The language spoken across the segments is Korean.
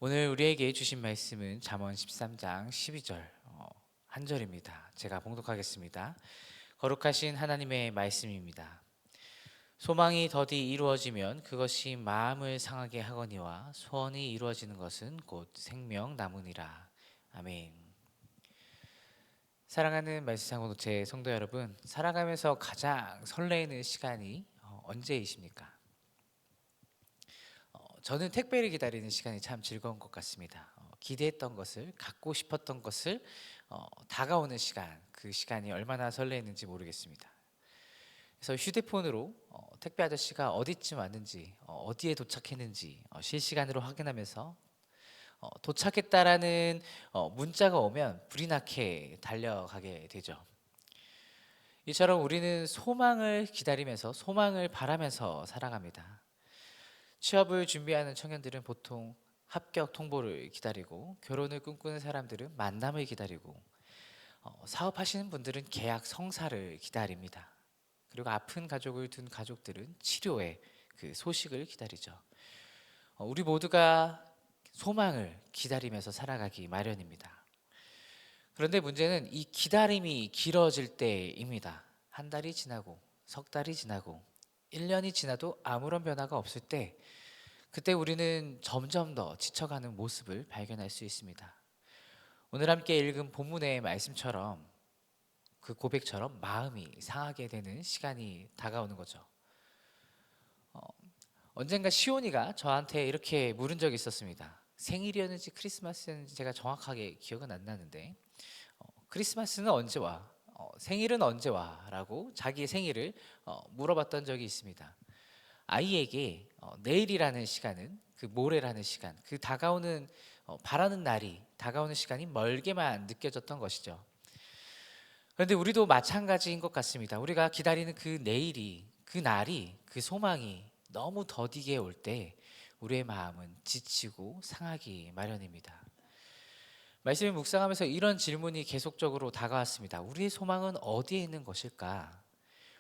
오늘 우리에게 주신 말씀은 잠언 13장 12절 한 절입니다. 제가 봉독하겠습니다. 거룩하신 하나님의 말씀입니다. 소망이 더디 이루어지면 그것이 마음을 상하게 하거니와 소원이 이루어지는 것은 곧 생명 나무니라. 아멘. 사랑하는 말씀 공동체 성도 여러분, 살아가면서 가장 설레이는 시간이 언제이십니까? 저는 택배를 기다리는 시간이 참 즐거운 것 같습니다. 기대했던 것을, 갖고 싶었던 것을 다가오는 시간, 그 시간이 얼마나 설레는지 모르겠습니다. 그래서 휴대폰으로 택배 아저씨가 어디쯤 왔는지, 어디에 도착했는지 실시간으로 확인하면서 도착했다라는 문자가 오면 불이 나게 달려가게 되죠. 이처럼 우리는 소망을 기다리면서 소망을 바라면서 살아갑니다. 취업을 준비하는 청년들은 보통 합격 통보를 기다리고, 결혼을 꿈꾸는 사람들은 만남을 기다리고, 사업하시는 분들은 계약 성사를 기다립니다. 그리고 아픈 가족을 둔 가족들은 치료의 그 소식을 기다리죠. 우리 모두가 소망을 기다리면서 살아가기 마련입니다. 그런데 문제는 이 기다림이 길어질 때입니다. 한 달이 지나고, 석 달이 지나고, 1년이 지나도 아무런 변화가 없을 때, 그때 우리는 점점 더 지쳐가는 모습을 발견할 수 있습니다. 오늘 함께 읽은 본문의 말씀처럼, 그 고백처럼 마음이 상하게 되는 시간이 다가오는 거죠. 어, 언젠가 시온이가 저한테 이렇게 물은 적이 있었습니다. 생일이었는지 크리스마스였는지 제가 정확하게 기억은 안 나는데, 크리스마스는 언제 와? 생일은 언제 와? 라고 자기의 생일을 물어봤던 적이 있습니다. 아이에게 내일이라는 시간은, 그 모레라는 시간, 그 다가오는 바라는 날이 다가오는 시간이 멀게만 느껴졌던 것이죠. 그런데 우리도 마찬가지인 것 같습니다. 우리가 기다리는 그 내일이, 그 날이, 그 소망이 너무 더디게 올 때 우리의 마음은 지치고 상하기 마련입니다. 말씀을 묵상하면서 이런 질문이 계속적으로 다가왔습니다. 우리의 소망은 어디에 있는 것일까?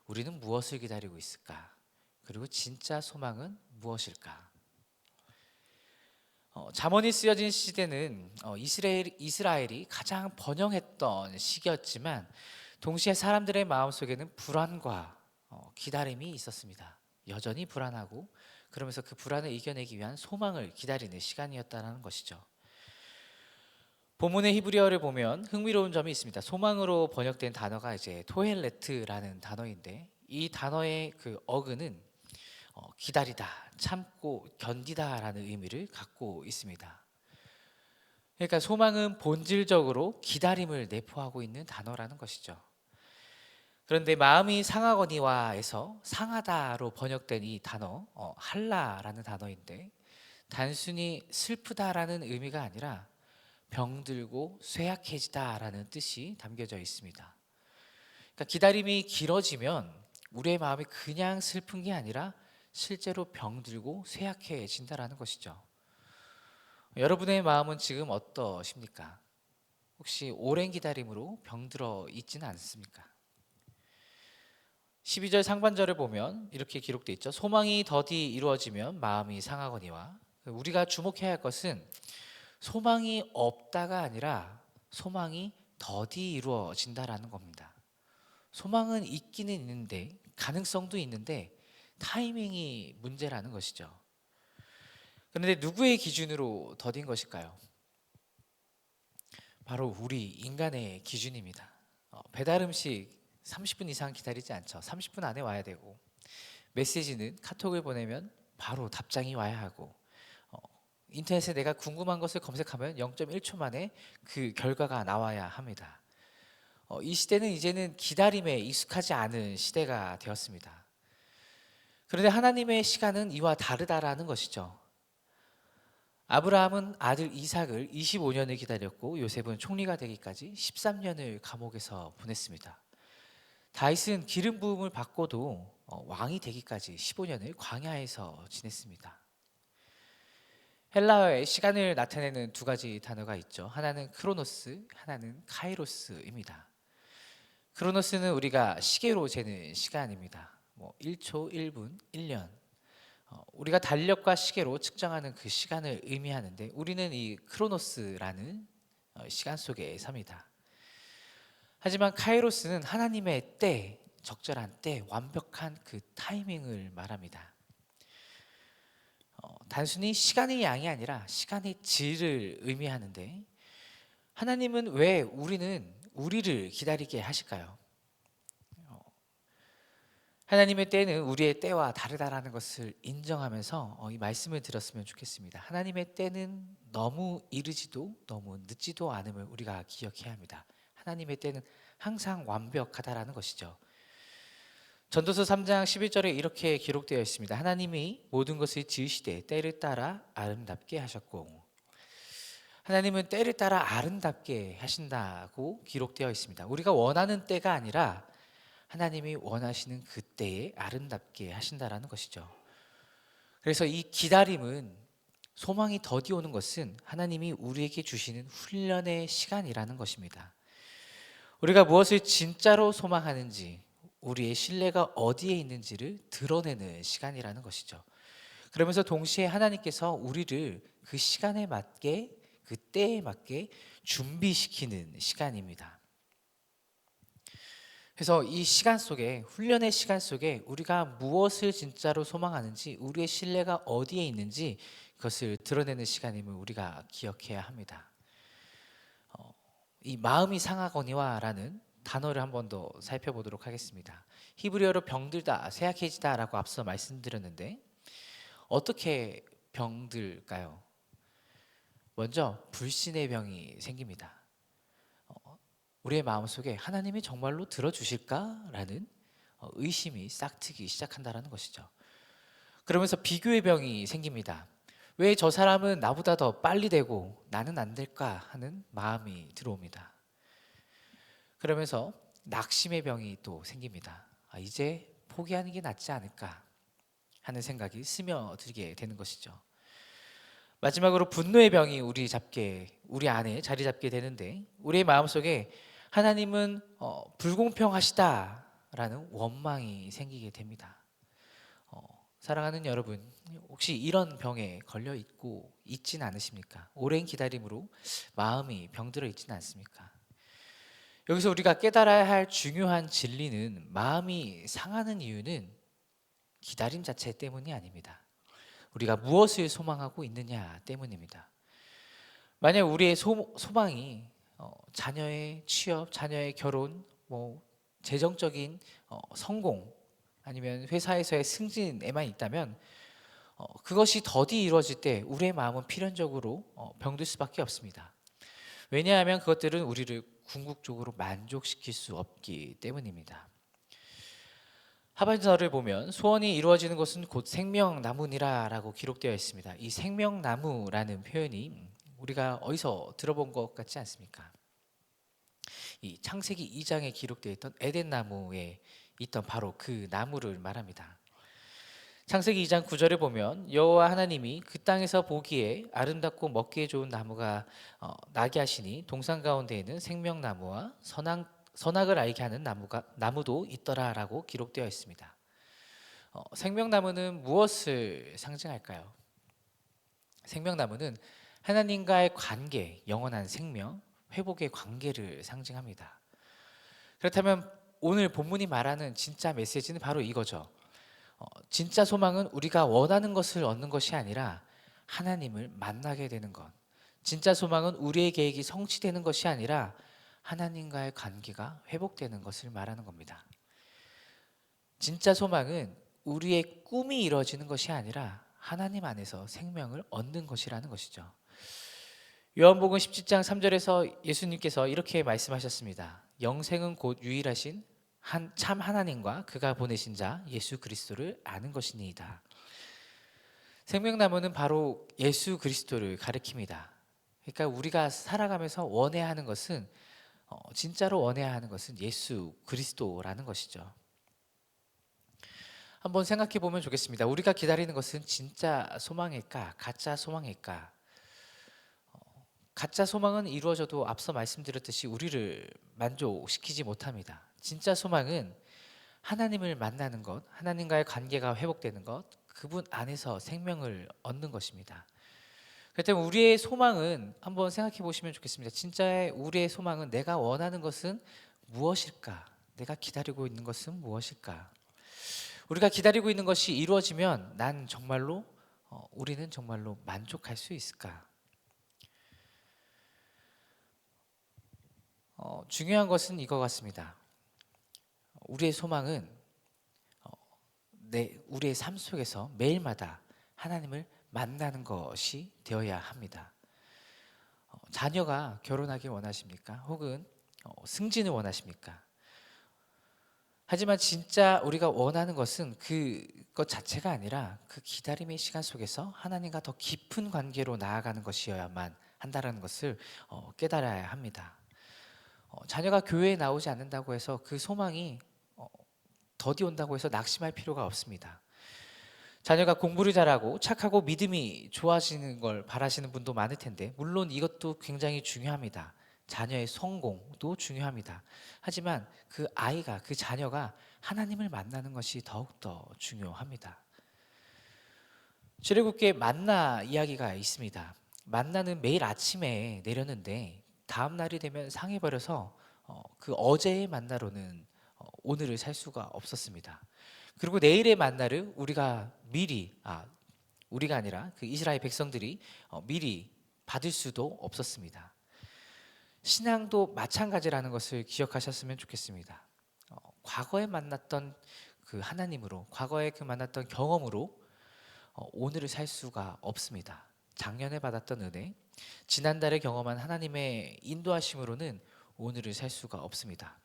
우리는 무엇을 기다리고 있을까? 그리고 진짜 소망은 무엇일까? 잠언이 쓰여진 시대는 이스라엘이 가장 번영했던 시기였지만, 동시에 사람들의 마음속에는 불안과 기다림이 있었습니다. 여전히 불안하고, 그러면서 그 불안을 이겨내기 위한 소망을 기다리는 시간이었다는 것이죠. 본문의 히브리어를 보면 흥미로운 점이 있습니다. 소망으로 번역된 단어가 이제 토헬레트라는 단어인데, 이 단어의 그 어근은 기다리다, 참고, 견디다라는 의미를 갖고 있습니다. 그러니까 소망은 본질적으로 기다림을 내포하고 있는 단어라는 것이죠. 그런데 마음이 상하거니와에서 상하다로 번역된 이 단어, 할라라는 단어인데, 단순히 슬프다라는 의미가 아니라 병들고 쇠약해지다라는 뜻이 담겨져 있습니다. 그러니까 기다림이 길어지면 우리의 마음이 그냥 슬픈 게 아니라 실제로 병들고 쇠약해진다라는 것이죠. 여러분의 마음은 지금 어떠십니까? 혹시 오랜 기다림으로 병들어 있지는 않습니까? 12절 상반절을 보면 이렇게 기록되어 있죠. 소망이 더디 이루어지면 마음이 상하거니와. 우리가 주목해야 할 것은 소망이 없다가 아니라 소망이 더디 이루어진다라는 겁니다. 소망은 있기는 있는데, 가능성도 있는데 타이밍이 문제라는 것이죠. 그런데 누구의 기준으로 더딘 것일까요? 바로 우리 인간의 기준입니다. 배달 음식 30분 이상 기다리지 않죠. 30분 안에 와야 되고, 메시지는 카톡을 보내면 바로 답장이 와야 하고, 인터넷에 내가 궁금한 것을 검색하면 0.1초 만에 그 결과가 나와야 합니다. 이 시대는 이제는 기다림에 익숙하지 않은 시대가 되었습니다. 그런데 하나님의 시간은 이와 다르다라는 것이죠. 아브라함은 아들 이삭을 25년을 기다렸고, 요셉은 총리가 되기까지 13년을 감옥에서 보냈습니다. 다윗은 기름 부음을 받고도 왕이 되기까지 15년을 광야에서 지냈습니다. 헬라어에 시간을 나타내는 두 가지 단어가 있죠. 하나는 크로노스, 하나는 카이로스입니다. 크로노스는 우리가 시계로 재는 시간입니다. 1초, 1분, 1년. 우리가 달력과 시계로 측정하는 그 시간을 의미하는데 우리는 이 크로노스라는 시간 속에 삽니다. 하지만 카이로스는 하나님의 때, 적절한 때, 완벽한 그 타이밍을 말합니다. 단순히 시간의 양이 아니라 시간의 질을 의미하는데 하나님은 왜 우리를 기다리게 하실까요? 하나님의 때는 우리의 때와 다르다라는 것을 인정하면서 이 말씀을 들었으면 좋겠습니다. 하나님의 때는 너무 이르지도 너무 늦지도 않음을 우리가 기억해야 합니다. 하나님의 때는 항상 완벽하다라는 것이죠. 전도서 3장 11절에 이렇게 기록되어 있습니다. 하나님이 모든 것을 지으시되 때를 따라 아름답게 하셨고, 하나님은 때를 따라 아름답게 하신다고 기록되어 있습니다. 우리가 원하는 때가 아니라 하나님이 원하시는 그때에 아름답게 하신다라는 것이죠. 그래서 이 기다림은, 소망이 더디오는 것은 하나님이 우리에게 주시는 훈련의 시간이라는 것입니다. 우리가 무엇을 진짜로 소망하는지, 우리의 신뢰가 어디에 있는지를 드러내는 시간이라는 것이죠. 그러면서 동시에 하나님께서 우리를 그 시간에 맞게, 그 때에 맞게 준비시키는 시간입니다. 그래서 이 시간 속에, 훈련의 시간 속에 우리가 무엇을 진짜로 소망하는지, 우리의 신뢰가 어디에 있는지 그것을 드러내는 시간임을 우리가 기억해야 합니다. 이 마음이 상하거니와라는 단어를 한 번 더 살펴보도록 하겠습니다. 히브리어로 병들다, 쇠약해지다라고 앞서 말씀드렸는데 어떻게 병들까요? 먼저 불신의 병이 생깁니다. 우리의 마음속에 하나님이 정말로 들어주실까라는 의심이 싹트기 시작한다는 것이죠. 그러면서 비교의 병이 생깁니다. 왜 저 사람은 나보다 더 빨리 되고 나는 안 될까 하는 마음이 들어옵니다. 그러면서 낙심의 병이 또 생깁니다. 이제 포기하는 게 낫지 않을까 하는 생각이 스며들게 되는 것이죠. 마지막으로 분노의 병이 우리 안에 자리 잡게 되는데 우리의 마음속에 하나님은 불공평하시다라는 원망이 생기게 됩니다. 사랑하는 여러분, 혹시 이런 병에 걸려 있진 않으십니까? 오랜 기다림으로 마음이 병들어 있지는 않습니까? 여기서 우리가 깨달아야 할 중요한 진리는, 마음이 상하는 이유는 기다림 자체 때문이 아닙니다. 우리가 무엇을 소망하고 있느냐 때문입니다. 만약 우리의 소망이 자녀의 취업, 자녀의 결혼, 재정적인 성공, 아니면 회사에서의 승진에만 있다면 그것이 더디 이루어질 때 우리의 마음은 필연적으로 병들 수밖에 없습니다. 왜냐하면 그것들은 우리를 궁극적으로 만족시킬 수 없기 때문입니다. 하반절을 보면 소원이 이루어지는 것은 곧 생명나무니라라고 기록되어 있습니다. 이 생명나무라는 표현이 우리가 어디서 들어본 것 같지 않습니까? 이 창세기 2장에 기록되어 있던 에덴나무에 있던 바로 그 나무를 말합니다. 창세기 2장 9절에 보면 여호와 하나님이 그 땅에서 보기에 아름답고 먹기에 좋은 나무가 나게 하시니 동산 가운데에는 생명나무와 선악을 알게 하는 나무도 있더라라고 기록되어 있습니다. 생명나무는 무엇을 상징할까요? 생명나무는 하나님과의 관계, 영원한 생명, 회복의 관계를 상징합니다. 그렇다면 오늘 본문이 말하는 진짜 메시지는 바로 이거죠. 진짜 소망은 우리가 원하는 것을 얻는 것이 아니라 하나님을 만나게 되는 것. 진짜 소망은 우리의 계획이 성취되는 것이 아니라 하나님과의 관계가 회복되는 것을 말하는 겁니다. 진짜 소망은 우리의 꿈이 이루어지는 것이 아니라 하나님 안에서 생명을 얻는 것이라는 것이죠. 요한복음 17장 3절에서 예수님께서 이렇게 말씀하셨습니다. 영생은 곧 유일하신 참 하나님과 그가 보내신 자 예수 그리스도를 아는 것이니이다. 생명나무는 바로 예수 그리스도를 가리킵니다. 그러니까 우리가 살아가면서 원해야 하는 것은, 진짜로 원해야 하는 것은 예수 그리스도라는 것이죠. 한번 생각해 보면 좋겠습니다. 우리가 기다리는 것은 진짜 소망일까, 가짜 소망일까? 가짜 소망은 이루어져도 앞서 말씀드렸듯이 우리를 만족시키지 못합니다. 진짜 소망은 하나님을 만나는 것, 하나님과의 관계가 회복되는 것, 그분 안에서 생명을 얻는 것입니다. 그렇기 때문에 우리의 소망은 한번 생각해 보시면 좋겠습니다. 진짜의 우리의 소망은 내가 원하는 것은 무엇일까? 내가 기다리고 있는 것은 무엇일까? 우리가 기다리고 있는 것이 이루어지면 난 정말로 우리는 정말로 만족할 수 있을까? 중요한 것은 이거 같습니다. 우리의 소망은 우리의 삶 속에서 매일마다 하나님을 만나는 것이 되어야 합니다. 자녀가 결혼하길 원하십니까? 혹은 승진을 원하십니까? 하지만 진짜 우리가 원하는 것은 그것 자체가 아니라 그 기다림의 시간 속에서 하나님과 더 깊은 관계로 나아가는 것이어야만 한다는 것을 깨달아야 합니다. 자녀가 교회에 나오지 않는다고 해서 그 소망이 더디 온다고 해서 낙심할 필요가 없습니다. 자녀가 공부를 잘하고 착하고 믿음이 좋아지는 걸 바라시는 분도 많을 텐데 물론 이것도 굉장히 중요합니다. 자녀의 성공도 중요합니다. 하지만 그 아이가, 그 자녀가 하나님을 만나는 것이 더욱더 중요합니다. 출애굽기에 만나 이야기가 있습니다. 만나는 매일 아침에 내렸는데 다음 날이 되면 상해버려서 그 어제의 만나로는 오늘을 살 수가 없었습니다. 그리고 내일의 만나를 우리가 아니라 그 이스라엘 백성들이 미리 받을 수도 없었습니다. 신앙도 마찬가지라는 것을 기억하셨으면 좋겠습니다. 과거에 만났던 그 하나님으로, 과거에 그 만났던 경험으로 오늘을 살 수가 없습니다. 작년에 받았던 은혜, 지난달에 경험한 하나님의 인도하심으로는 오늘을 살 수가 없습니다.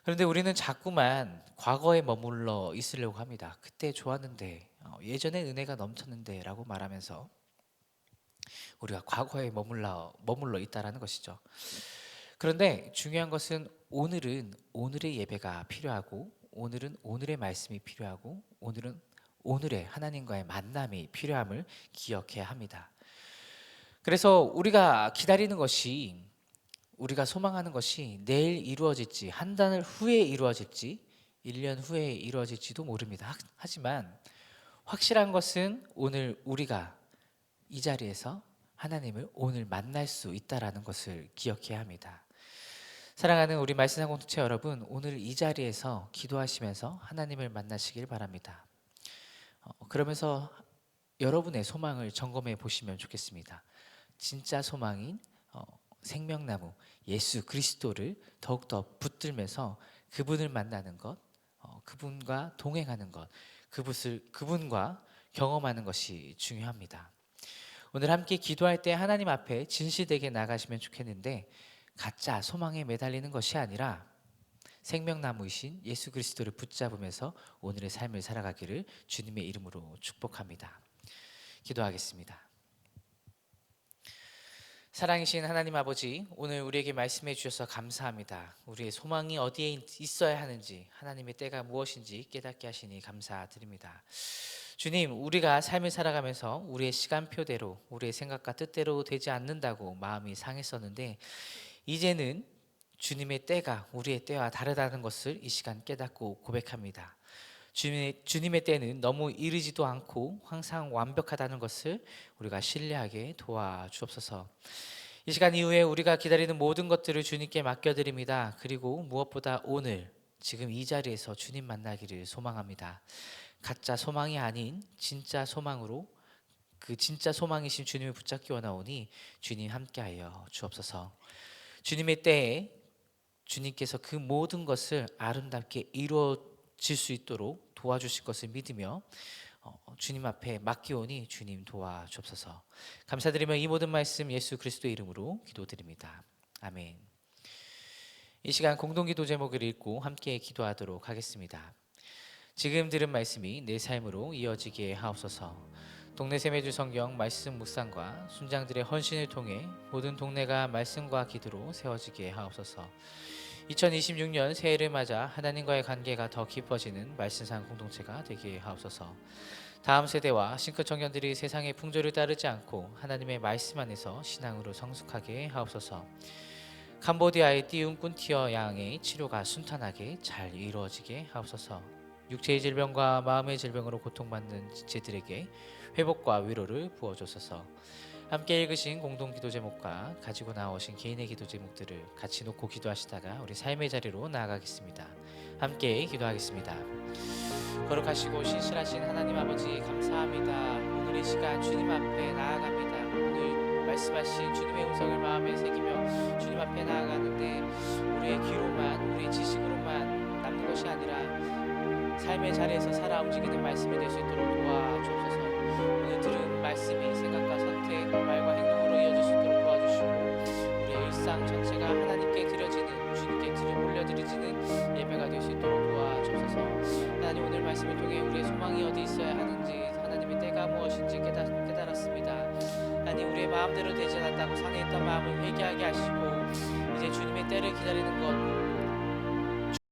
그런데 우리는 자꾸만 과거에 머물러 있으려고 합니다. 그때 좋았는데, 예전에 은혜가 넘쳤는데 라고 말하면서 우리가 과거에 머물러 있다라는 것이죠. 그런데 중요한 것은 오늘은 오늘의 예배가 필요하고 오늘은 오늘의 말씀이 필요하고 오늘은 오늘의 하나님과의 만남이 필요함을 기억해야 합니다. 그래서 우리가 기다리는 것이, 우리가 소망하는 것이 내일 이루어질지, 한 달 후에 이루어질지, 1년 후에 이루어질지도 모릅니다. 하지만 확실한 것은 오늘 우리가 이 자리에서 하나님을 오늘 만날 수 있다라는 것을 기억해야 합니다. 사랑하는 우리 말씀상 공동체 여러분, 오늘 이 자리에서 기도하시면서 하나님을 만나시길 바랍니다. 그러면서 여러분의 소망을 점검해 보시면 좋겠습니다. 진짜 소망인 생명나무 예수 그리스도를 더욱더 붙들면서 그분을 만나는 것, 그분과 동행하는 것, 그분과 경험하는 것이 중요합니다. 오늘 함께 기도할 때 하나님 앞에 진실되게 나가시면 좋겠는데 가짜 소망에 매달리는 것이 아니라 생명나무이신 예수 그리스도를 붙잡으면서 오늘의 삶을 살아가기를 주님의 이름으로 축복합니다. 기도하겠습니다. 사랑이신 하나님 아버지, 오늘 우리에게 말씀해 주셔서 감사합니다. 우리의 소망이 어디에 있어야 하는지, 하나님의 때가 무엇인지 깨닫게 하시니 감사드립니다. 주님, 우리가 삶을 살아가면서 우리의 시간표대로, 우리의 생각과 뜻대로 되지 않는다고 마음이 상했었는데 이제는 주님의 때가 우리의 때와 다르다는 것을 이 시간 깨닫고 고백합니다. 주님의 때는 너무 이르지도 않고 항상 완벽하다는 것을 우리가 신뢰하게 도와주옵소서. 이 시간 이후에 우리가 기다리는 모든 것들을 주님께 맡겨드립니다. 그리고 무엇보다 오늘 지금 이 자리에서 주님 만나기를 소망합니다. 가짜 소망이 아닌 진짜 소망으로 그 진짜 소망이신 주님을 붙잡기 원하오니 주님 함께하여 주옵소서. 주님의 때에 주님께서 그 모든 것을 아름답게 이루어질 수 있도록 도와주실 것을 믿으며 주님 앞에 맡기오니 주님 도와주옵소서. 감사드리며 이 모든 말씀 예수 그리스도의 이름으로 기도드립니다. 아멘. 이 시간 공동기도 제목을 읽고 함께 기도하도록 하겠습니다. 지금 들은 말씀이 내 삶으로 이어지게 하옵소서. 동네 세매주 성경 말씀 묵상과 순장들의 헌신을 통해 모든 동네가 말씀과 기도로 세워지게 하옵소서. 2026년 새해를 맞아 하나님과의 관계가 더 깊어지는 말씀상 공동체가 되게 하옵소서. 다음 세대와 싱크 청년들이 세상의 풍조를 따르지 않고 하나님의 말씀 안에서 신앙으로 성숙하게 하옵소서. 캄보디아의 띄운 꾼티어 양의 치료가 순탄하게 잘 이루어지게 하옵소서. 육체의 질병과 마음의 질병으로 고통받는 지체들에게 회복과 위로를 부어주소서. 함께 읽으신 공동기도 제목과 가지고 나오신 개인의 기도 제목들을 같이 놓고 기도하시다가 우리 삶의 자리로 나아가겠습니다. 함께 기도하겠습니다. 거룩하시고 신실하신 하나님 아버지, 감사합니다. 오늘 이 시간 주님 앞에 나아갑니다. 오늘 말씀하신 주님의 음성을 마음에 새기며 주님 앞에 나아가는데 우리의 귀로만, 우리의 지식으로만 남는 것이 아니라 삶의 자리에서 살아 움직이는 말씀이 될 수 있도록 도와주옵소서. 오늘 들은 말씀이 생각과 선택, 말과 행동으로 이어질 수 있도록 도와주시고 우리의 일상 전체가 하나님께 드려지는, 주님께 올려드리지는 예배가 될 수 있도록 도와주옵소서. 하나님, 오늘 말씀을 통해 우리의 소망이 어디 있어야 하는지, 하나님의 때가 무엇인지 깨달았습니다. 하나님, 우리의 마음대로 되지 않았다고 상해했던 마음을 회개하게 하시고 이제 주님의 때를 기다리는 것,